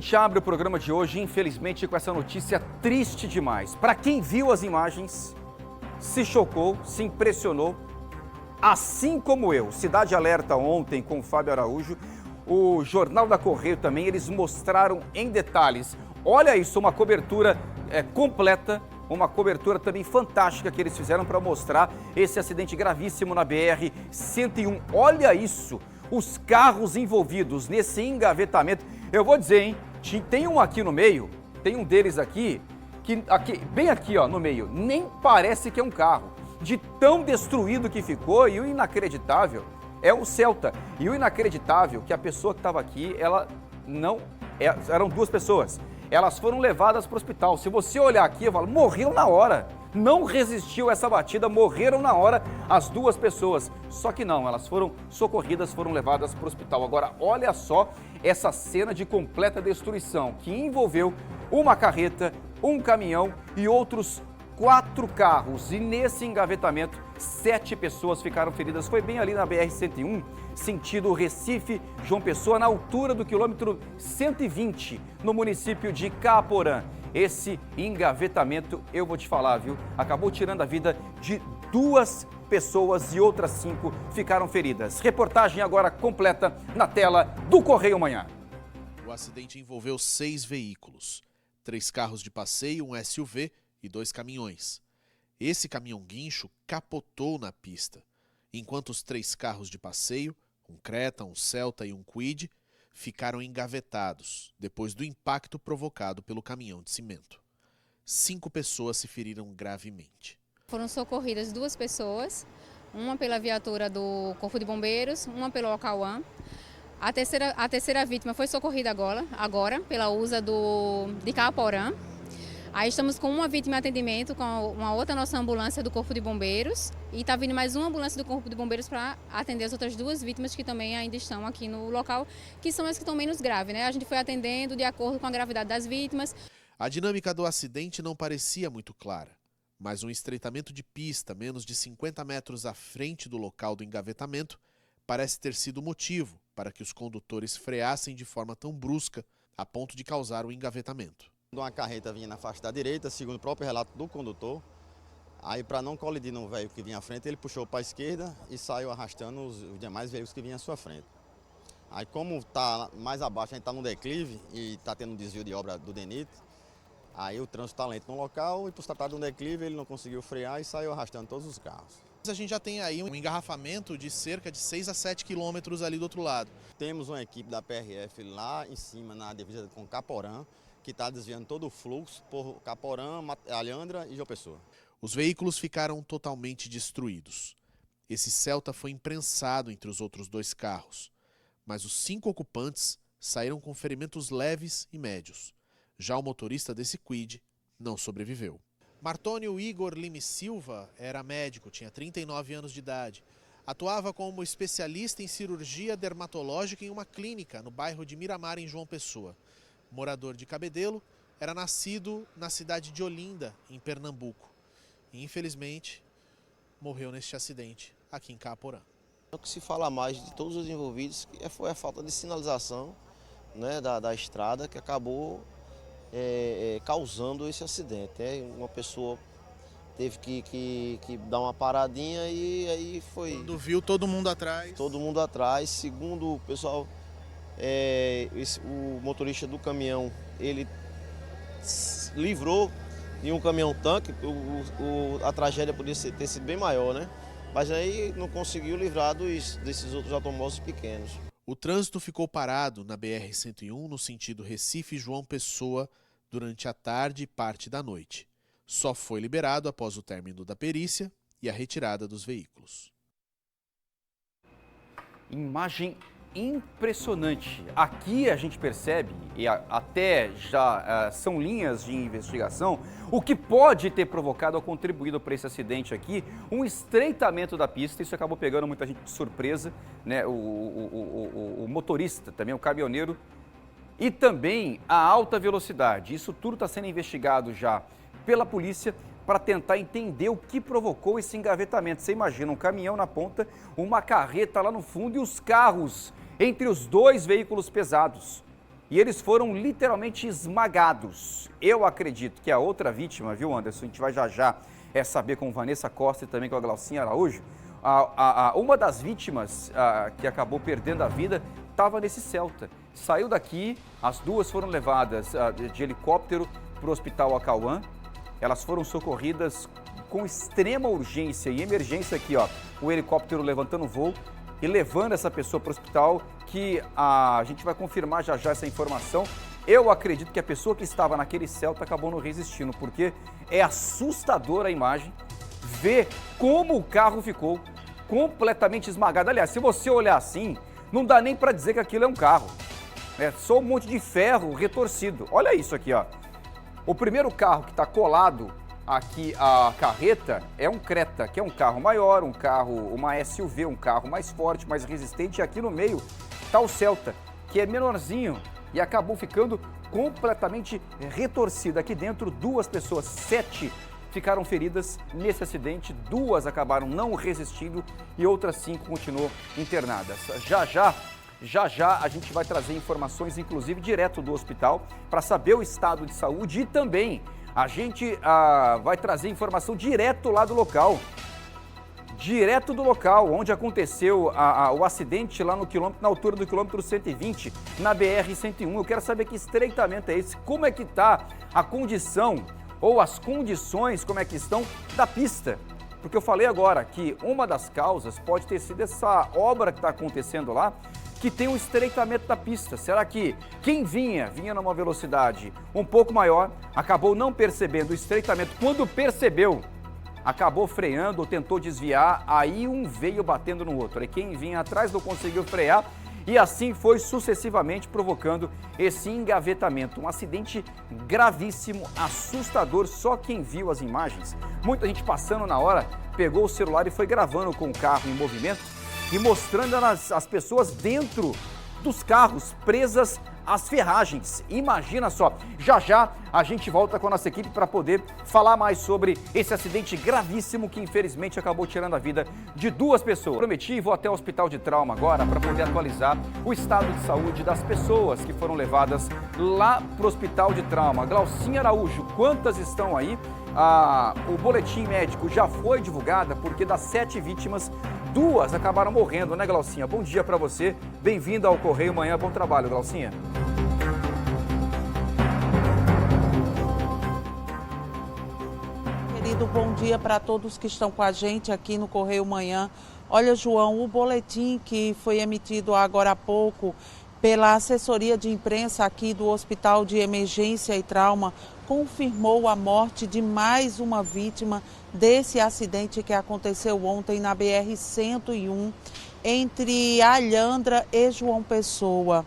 A gente abre o programa de hoje, infelizmente, com essa notícia triste demais. Para quem viu as imagens, se chocou, se impressionou, assim como eu. Cidade Alerta ontem com o Fábio Araújo, o Jornal da Correio também, eles mostraram em detalhes. Olha isso, uma cobertura completa, uma cobertura também fantástica que eles fizeram para mostrar esse acidente gravíssimo na BR-101. Olha isso, os carros envolvidos nesse engavetamento. Eu vou dizer, hein? Tem um aqui no meio, tem um deles aqui, bem aqui ó, no meio, nem parece que é um carro, de tão destruído que ficou. E o inacreditável é o Celta. E o inacreditável que a pessoa que estava aqui, eram duas pessoas, elas foram levadas para o hospital. Se você olhar aqui, eu falo, morreu na hora, não resistiu a essa batida, morreram na hora as duas pessoas. Só que não, elas foram socorridas, foram levadas para o hospital. Agora, olha só essa cena de completa destruição que envolveu uma carreta, um caminhão e outros 4 carros. E nesse engavetamento, 7 pessoas ficaram feridas. Foi bem ali na BR-101, sentido Recife, João Pessoa, na altura do quilômetro 120, no município de Caaporã. Esse engavetamento, eu vou te falar, viu? Acabou tirando a vida de 2 pessoas e outras 5 ficaram feridas. Reportagem agora completa na tela do Correio Manhã. O acidente envolveu 6 veículos, 3 carros de passeio, um SUV e 2 caminhões. Esse caminhão guincho capotou na pista, enquanto os 3 carros de passeio, um Creta, um Celta e um Kwid, ficaram engavetados depois do impacto provocado pelo caminhão de cimento. 5 pessoas se feriram gravemente. Foram socorridas 2 pessoas, uma pela viatura do Corpo de Bombeiros, uma pelo Ocauã. A terceira vítima foi socorrida agora pela USA de Caaporã. Aí estamos com uma vítima em atendimento, com uma outra nossa ambulância do Corpo de Bombeiros. E está vindo mais uma ambulância do Corpo de Bombeiros para atender as outras 2 vítimas que também ainda estão aqui no local, que são as que estão menos graves, né? A gente foi atendendo de acordo com a gravidade das vítimas. A dinâmica do acidente não parecia muito clara, mas um estreitamento de pista menos de 50 metros à frente do local do engavetamento parece ter sido o motivo para que os condutores freassem de forma tão brusca a ponto de causar o engavetamento. Uma carreta vinha na faixa da direita, segundo o próprio relato do condutor. Aí, para não colidir no veículo que vinha à frente, ele puxou para a esquerda e saiu arrastando os demais veículos que vinham à sua frente. Aí, como está mais abaixo, a gente está no declive e está tendo um desvio de obra do DENIT, aí o trânsito está lento no local e, por se tratar de um declive, ele não conseguiu frear e saiu arrastando todos os carros. A gente já tem aí um engarrafamento de cerca de 6 a 7 quilômetros ali do outro lado. Temos uma equipe da PRF lá em cima, na divisa com Caporã, que está desviando todo o fluxo por Caporã, Alhandra e João Pessoa. Os veículos ficaram totalmente destruídos. Esse Celta foi imprensado entre os outros 2 carros, mas os 5 ocupantes saíram com ferimentos leves e médios. Já o motorista desse Kwid não sobreviveu. Martônio Igor Lime Silva era médico, tinha 39 anos de idade. Atuava como especialista em cirurgia dermatológica em uma clínica no bairro de Miramar, em João Pessoa. Morador de Cabedelo, era nascido na cidade de Olinda, em Pernambuco. E, infelizmente, morreu neste acidente aqui em Caaporã. O que se fala mais de todos os envolvidos foi a falta de sinalização, né, da estrada, que acabou causando esse acidente. Uma pessoa teve que dar uma paradinha e aí foi... Quando viu todo mundo atrás. Todo mundo atrás. Segundo o pessoal, o motorista do caminhão, ele livrou de um caminhão-tanque. A tragédia podia ter sido bem maior, né? Mas aí não conseguiu livrar desses outros automóveis pequenos. O trânsito ficou parado na BR-101 no sentido Recife-João Pessoa durante a tarde e parte da noite. Só foi liberado após o término da perícia e a retirada dos veículos. Imagem impressionante. Aqui a gente percebe, e até já são linhas de investigação, o que pode ter provocado ou contribuído para esse acidente aqui, um estreitamento da pista. Isso acabou pegando muita gente de surpresa, né? O motorista, também o caminhoneiro, e também a alta velocidade. Isso tudo está sendo investigado já pela polícia para tentar entender o que provocou esse engavetamento. Você imagina um caminhão na ponta, uma carreta lá no fundo e os carros entre os 2 veículos pesados. e eles foram literalmente esmagados. Eu acredito que a outra vítima, viu, Anderson, a gente vai já saber com Vanessa Costa e também com a Glaucinha Araújo, uma das vítimas que acabou perdendo a vida estava nesse Celta. Saiu daqui, as duas foram levadas de helicóptero para o Hospital Acauã. Elas foram socorridas com extrema urgência e emergência aqui, ó, o helicóptero levantando o voo e levando essa pessoa para o hospital, que a gente vai confirmar já essa informação. Eu acredito que a pessoa que estava naquele Celta acabou não resistindo, porque é assustadora a imagem, ver como o carro ficou completamente esmagado. Aliás, se você olhar assim, não dá nem para dizer que aquilo é um carro. É só um monte de ferro retorcido. Olha isso aqui, ó. O primeiro carro que está colado aqui, a carreta, é um Creta, que é um carro maior, uma SUV, um carro mais forte, mais resistente. E aqui no meio está o Celta, que é menorzinho e acabou ficando completamente retorcido. Aqui dentro, 2 pessoas, 7 ficaram feridas nesse acidente, 2 acabaram não resistindo e outras 5 continuam internadas. Já a gente vai trazer informações, inclusive, direto do hospital, para saber o estado de saúde, e também a gente vai trazer informação direto lá do local. Direto do local onde aconteceu o acidente, lá na altura do quilômetro 120, na BR-101. Eu quero saber que estreitamento é esse, como é que está a condição, ou as condições, como é que estão, da pista. Porque eu falei agora que uma das causas pode ter sido essa obra que está acontecendo lá, que tem um estreitamento da pista. Será que quem vinha numa velocidade um pouco maior, acabou não percebendo o estreitamento? Quando percebeu, acabou freando ou tentou desviar, aí um veio batendo no outro. Aí quem vinha atrás não conseguiu frear e assim foi sucessivamente, provocando esse engavetamento. Um acidente gravíssimo, assustador. Só quem viu as imagens, muita gente passando na hora, pegou o celular e foi gravando com o carro em movimento e mostrando as pessoas dentro dos carros, presas às ferragens. Imagina só, já a gente volta com a nossa equipe para poder falar mais sobre esse acidente gravíssimo que infelizmente acabou tirando a vida de 2 pessoas. Prometi e vou até o Hospital de Trauma agora para poder atualizar o estado de saúde das pessoas que foram levadas lá para o Hospital de Trauma. Glaucinha Araújo, quantas estão aí? O boletim médico já foi divulgado, porque das 7 vítimas, 2 acabaram morrendo, né, Glaucinha? Bom dia para você, bem-vinda ao Correio Manhã, bom trabalho, Glaucinha. Querido, bom dia para todos que estão com a gente aqui no Correio Manhã. Olha, João, o boletim que foi emitido agora há pouco pela assessoria de imprensa aqui do Hospital de Emergência e Trauma confirmou a morte de mais uma vítima desse acidente que aconteceu ontem na BR-101 entre Alhandra e João Pessoa.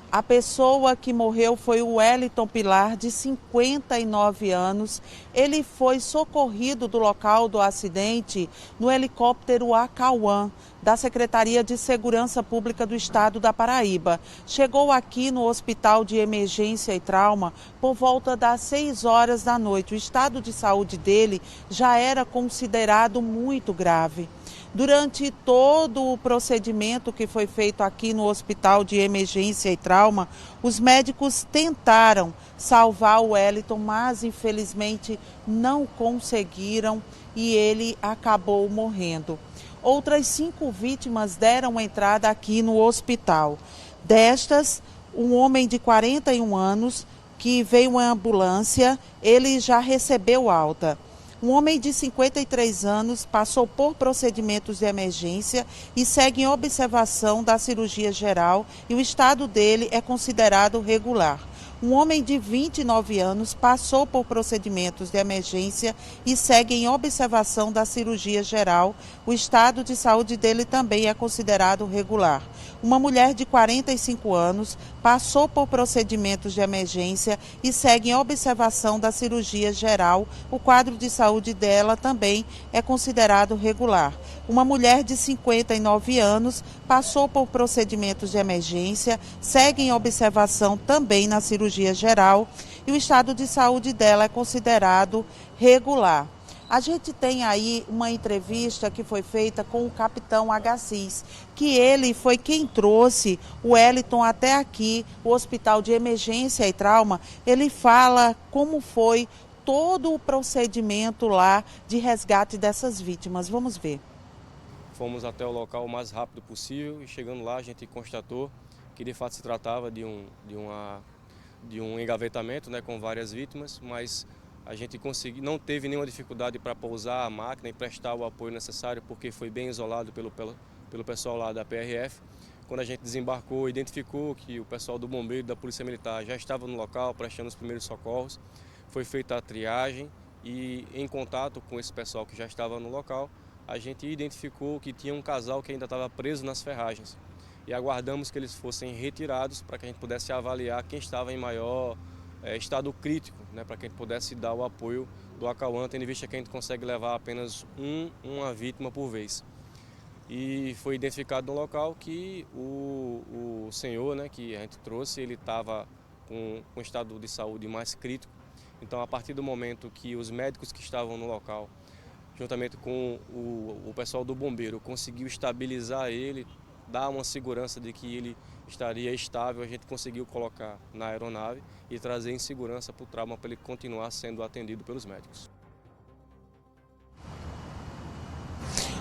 A pessoa que morreu foi o Wellington Pilar, de 59 anos. Ele foi socorrido do local do acidente no helicóptero Acauã, da Secretaria de Segurança Pública do Estado da Paraíba. Chegou aqui no Hospital de Emergência e Trauma por volta das 6 horas da noite. O estado de saúde dele já era considerado muito grave. Durante todo o procedimento que foi feito aqui no Hospital de Emergência e Trauma, os médicos tentaram salvar o Wellington, mas infelizmente não conseguiram e ele acabou morrendo. Outras 5 vítimas deram entrada aqui no hospital. Destas, um homem de 41 anos que veio em ambulância, ele já recebeu alta. Um homem de 53 anos passou por procedimentos de emergência e segue em observação da cirurgia geral e o estado dele é considerado regular. Um homem de 29 anos passou por procedimentos de emergência e segue em observação da cirurgia geral. O estado de saúde dele também é considerado regular. Uma mulher de 45 anos passou por procedimentos de emergência e segue em observação da cirurgia geral. O quadro de saúde dela também é considerado regular. Uma mulher de 59 anos passou por procedimentos de emergência, segue em observação também na cirurgia geral e o estado de saúde dela é considerado regular. A gente tem aí uma entrevista que foi feita com o capitão Agassiz, que ele foi quem trouxe o Wellington até aqui, o Hospital de Emergência e Trauma. Ele fala como foi todo o procedimento lá de resgate dessas vítimas. Vamos ver. Fomos até o local o mais rápido possível e chegando lá a gente constatou que de fato se tratava de um engavetamento, né, com várias vítimas, mas a gente não teve nenhuma dificuldade para pousar a máquina e prestar o apoio necessário, porque foi bem isolado pelo pessoal lá da PRF. Quando a gente desembarcou, identificou que o pessoal do bombeiro e da Polícia Militar já estava no local prestando os primeiros socorros. Foi feita a triagem e, em contato com esse pessoal que já estava no local, a gente identificou que tinha um casal que ainda estava preso nas ferragens. E aguardamos que eles fossem retirados para que a gente pudesse avaliar quem estava em maior estado crítico, né, para que a gente pudesse dar o apoio do Acauã, tendo em vista que a gente consegue levar apenas uma vítima por vez. E foi identificado no local que o senhor, né, que a gente trouxe, ele estava com um estado de saúde mais crítico. Então, a partir do momento que os médicos que estavam no local, juntamente com o pessoal do bombeiro, conseguiu estabilizar ele, dar uma segurança de que ele estaria estável, a gente conseguiu colocar na aeronave e trazer em segurança para o trauma para ele continuar sendo atendido pelos médicos.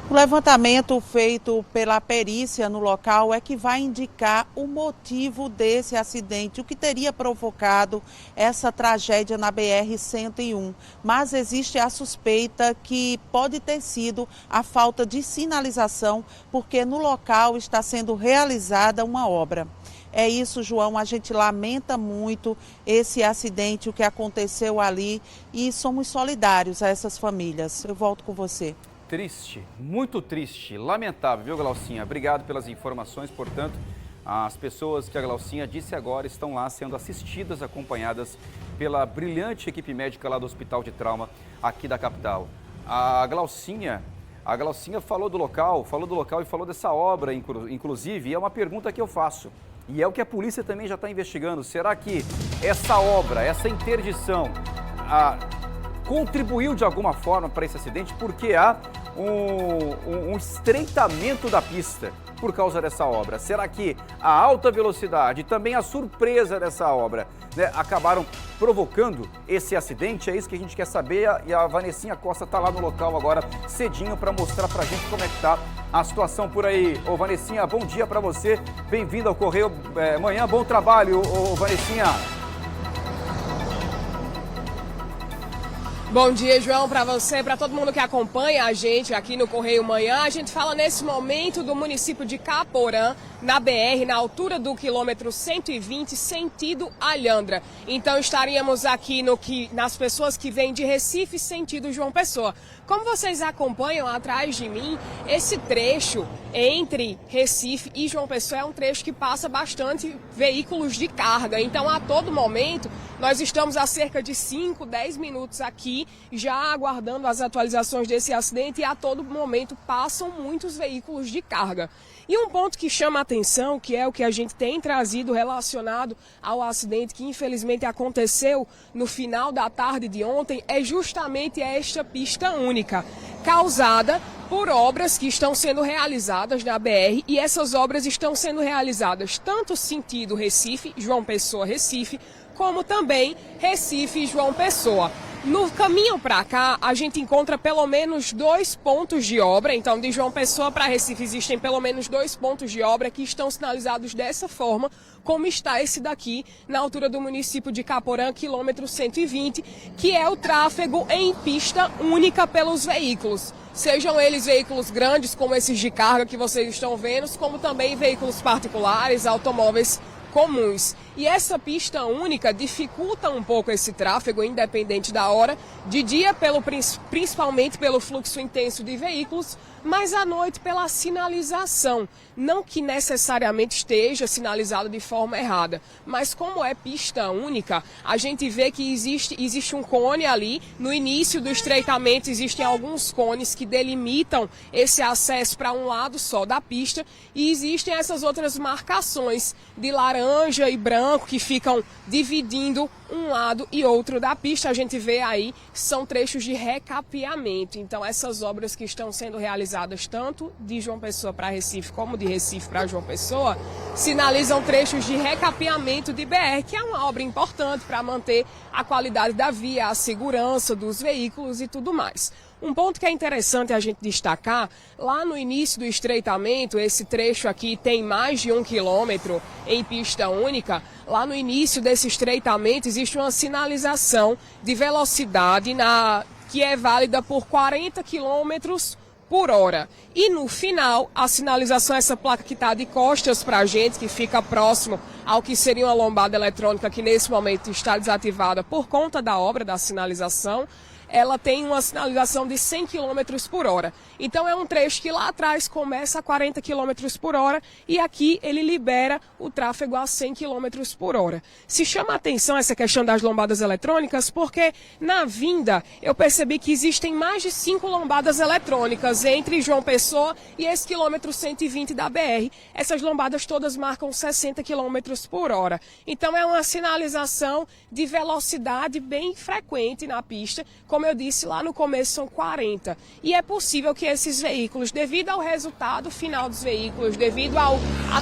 O levantamento feito pela perícia no local é que vai indicar o motivo desse acidente, o que teria provocado essa tragédia na BR-101. Mas existe a suspeita que pode ter sido a falta de sinalização, porque no local está sendo realizada uma obra. É isso, João, a gente lamenta muito esse acidente, o que aconteceu ali, e somos solidários a essas famílias. Eu volto com você. Triste, muito triste, lamentável, viu, Glaucinha? Obrigado pelas informações. Portanto, as pessoas que a Glaucinha disse agora estão lá sendo assistidas, acompanhadas pela brilhante equipe médica lá do Hospital de Trauma aqui da capital. A Glaucinha falou do local e falou dessa obra, inclusive, e é uma pergunta que eu faço. E é o que a polícia também já está investigando. Será que essa obra, essa interdição, contribuiu de alguma forma para esse acidente? Porque há um estreitamento da pista por causa dessa obra. Será que a alta velocidade e também a surpresa dessa obra, né, acabaram provocando esse acidente? É isso que a gente quer saber, e a Vanessinha Costa está lá no local agora cedinho para mostrar para a gente como é que está a situação por aí. Ô Vanessinha, bom dia para você, bem-vindo ao Correio Manhã, bom trabalho, ô Vanessinha. Bom dia, João, para você, para todo mundo que acompanha a gente aqui no Correio Manhã. A gente fala nesse momento do município de Caporã, na BR, na altura do quilômetro 120, sentido Alhandra. Então estaríamos aqui nas pessoas que vêm de Recife, sentido João Pessoa. Como vocês acompanham atrás de mim, esse trecho entre Recife e João Pessoa é um trecho que passa bastante veículos de carga. Então, a todo momento, nós estamos há cerca de 5, 10 minutos aqui, já aguardando as atualizações desse acidente, e a todo momento passam muitos veículos de carga. E um ponto que chama a atenção, que é o que a gente tem trazido relacionado ao acidente que infelizmente aconteceu no final da tarde de ontem, é justamente esta pista única, causada por obras que estão sendo realizadas na BR, e essas obras estão sendo realizadas tanto sentido Recife, João Pessoa, Recife, como também Recife e João Pessoa. No caminho para cá, a gente encontra pelo menos 2 pontos de obra. Então, de João Pessoa para Recife existem pelo menos 2 pontos de obra que estão sinalizados dessa forma, como está esse daqui, na altura do município de Caporã, quilômetro 120, que é o tráfego em pista única pelos veículos. Sejam eles veículos grandes, como esses de carga que vocês estão vendo, como também veículos particulares, automóveis comuns. E essa pista única dificulta um pouco esse tráfego, independente da hora, de dia principalmente pelo fluxo intenso de veículos, mas à noite pela sinalização. Não que necessariamente esteja sinalizado de forma errada, mas como é pista única, a gente vê que existe um cone ali, no início do estreitamento existem alguns cones que delimitam esse acesso para um lado só da pista, e existem essas outras marcações de laranja e branco, branco que ficam dividindo um lado e outro da pista. A gente vê aí, são trechos de recapeamento. Então essas obras que estão sendo realizadas tanto de João Pessoa para Recife como de Recife para João Pessoa, sinalizam trechos de recapeamento de BR, que é uma obra importante para manter a qualidade da via, a segurança dos veículos e tudo mais. Um ponto que é interessante a gente destacar, lá no início do estreitamento, esse trecho aqui tem mais de 1 quilômetro em pista única. Lá no início desse estreitamento existe uma sinalização de velocidade que é válida por 40 quilômetros por hora. E no final, a sinalização, essa placa que está de costas para a gente, que fica próximo ao que seria uma lombada eletrônica, que nesse momento está desativada por conta da obra da sinalização, ela tem uma sinalização de 100 km por hora. Então é um trecho que lá atrás começa a 40 km por hora e aqui ele libera o tráfego a 100 km por hora. Se chama a atenção essa questão das lombadas eletrônicas porque na vinda eu percebi que existem mais de 5 lombadas eletrônicas entre João Pessoa e esse quilômetro 120 da BR. Essas lombadas todas marcam 60 km por hora. Então é uma sinalização de velocidade bem frequente na pista. Como eu disse, lá no começo são 40. E é possível que esses veículos, devido ao resultado final dos veículos, devido ao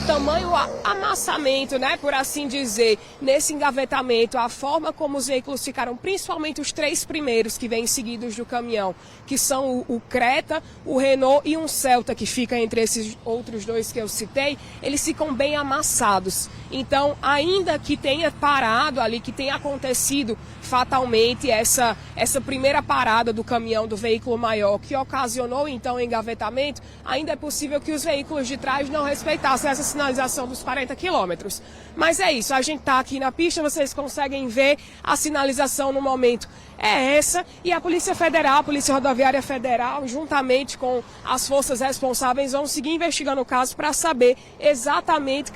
tamanho, amassamento, né, por assim dizer, nesse engavetamento, a forma como os veículos ficaram, principalmente os 3 primeiros que vêm seguidos do caminhão, que são o Creta, o Renault e um Celta, que fica entre esses outros 2 que eu citei, eles ficam bem amassados. Então, ainda que tenha parado ali, que tenha acontecido fatalmente essa primeira parada do caminhão do veículo maior que ocasionou então o engavetamento, ainda é possível que os veículos de trás não respeitassem essa sinalização dos 40 quilômetros. Mas é isso, a gente está aqui na pista, vocês conseguem ver a sinalização no momento é essa, e a Polícia Federal, a Polícia Rodoviária Federal, juntamente com as forças responsáveis, vão seguir investigando o caso para saber exatamente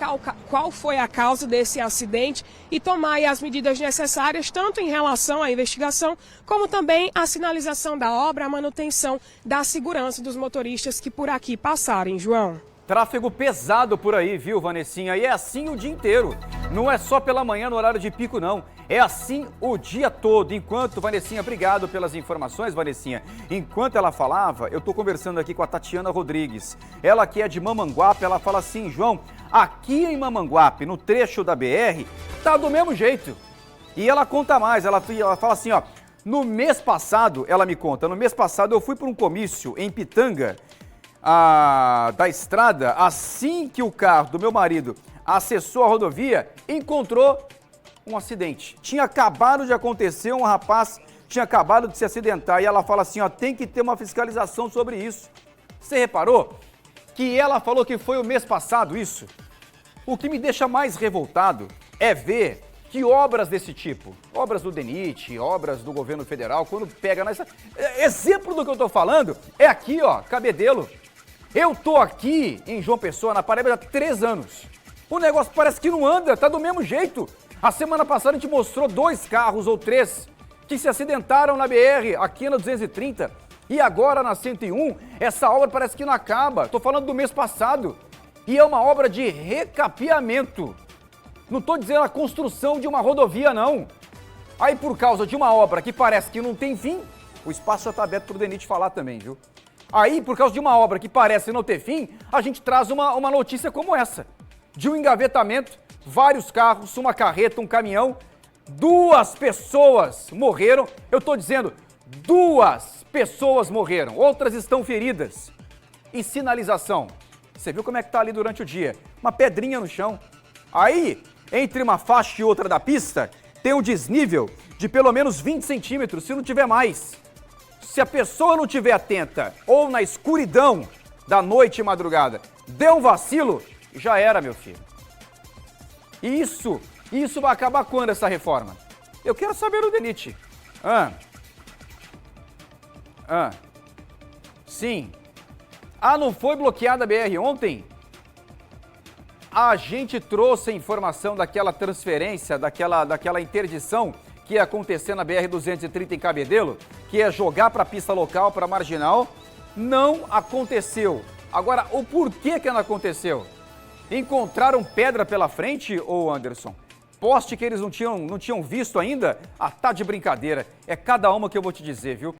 qual foi a causa desse acidente e tomar aí as medidas necessárias, tanto em relação à investigação, como também a sinalização da obra, a manutenção da segurança dos motoristas que por aqui passarem, João. Tráfego pesado por aí, viu, Vanessinha? E é assim o dia inteiro. Não é só pela manhã no horário de pico, não. É assim o dia todo. Enquanto, Vanessinha, obrigado pelas informações, Vanessinha. Enquanto ela falava, eu tô conversando aqui com a Tatiana Rodrigues. Ela que é de Mamanguape, ela fala assim, João, aqui em Mamanguape, no trecho da BR, tá do mesmo jeito. E ela conta mais, ela fala assim, ó, no mês passado, ela me conta, no mês passado eu fui para um comício em Pitanga, da estrada, assim que o carro do meu marido acessou a rodovia, encontrou um acidente. Tinha acabado de acontecer, um rapaz tinha acabado de se acidentar e ela fala assim, ó, tem que ter uma fiscalização sobre isso. Você reparou que ela falou que foi o mês passado isso? O que me deixa mais revoltado é ver que obras desse tipo, obras do DENIT, obras do governo federal, quando pega nessa... Exemplo do que eu tô falando é aqui, ó, Cabedelo. Eu tô aqui em João Pessoa, na Paraíba, há 3 anos. O negócio parece que não anda, tá do mesmo jeito. A semana passada a gente mostrou 2 carros ou 3 que se acidentaram na BR, aqui na 230. E agora na 101, essa obra parece que não acaba. Tô falando do mês passado. E é uma obra de recapeamento. Não tô dizendo a construção de uma rodovia, não. Aí por causa de uma obra que parece que não tem fim, o espaço já tá aberto pro DENIT falar também, viu? Aí, por causa de uma obra que parece não ter fim, a gente traz uma notícia como essa. De um engavetamento, vários carros, uma carreta, um caminhão, 2 pessoas morreram. Eu tô dizendo, 2 pessoas morreram, outras estão feridas. E sinalização. Você viu como é que tá ali durante o dia? Uma pedrinha no chão. Aí, entre uma faixa e outra da pista, tem um desnível de pelo menos 20 centímetros, se não tiver mais. Se a pessoa não estiver atenta ou na escuridão da noite e madrugada, deu um vacilo, já era, meu filho. E isso vai acabar quando essa reforma? Eu quero saber o DENIT. Sim. Não foi bloqueada a BR ontem? A gente trouxe a informação daquela transferência, daquela interdição que ia acontecer na BR-230 em Cabedelo, que ia jogar para a pista local, para a marginal, não aconteceu. Agora, o porquê que não aconteceu? Encontraram pedra pela frente, ô Anderson? poste que eles não tinham visto ainda? Ah, tá de brincadeira. É cada uma que eu vou te dizer, viu?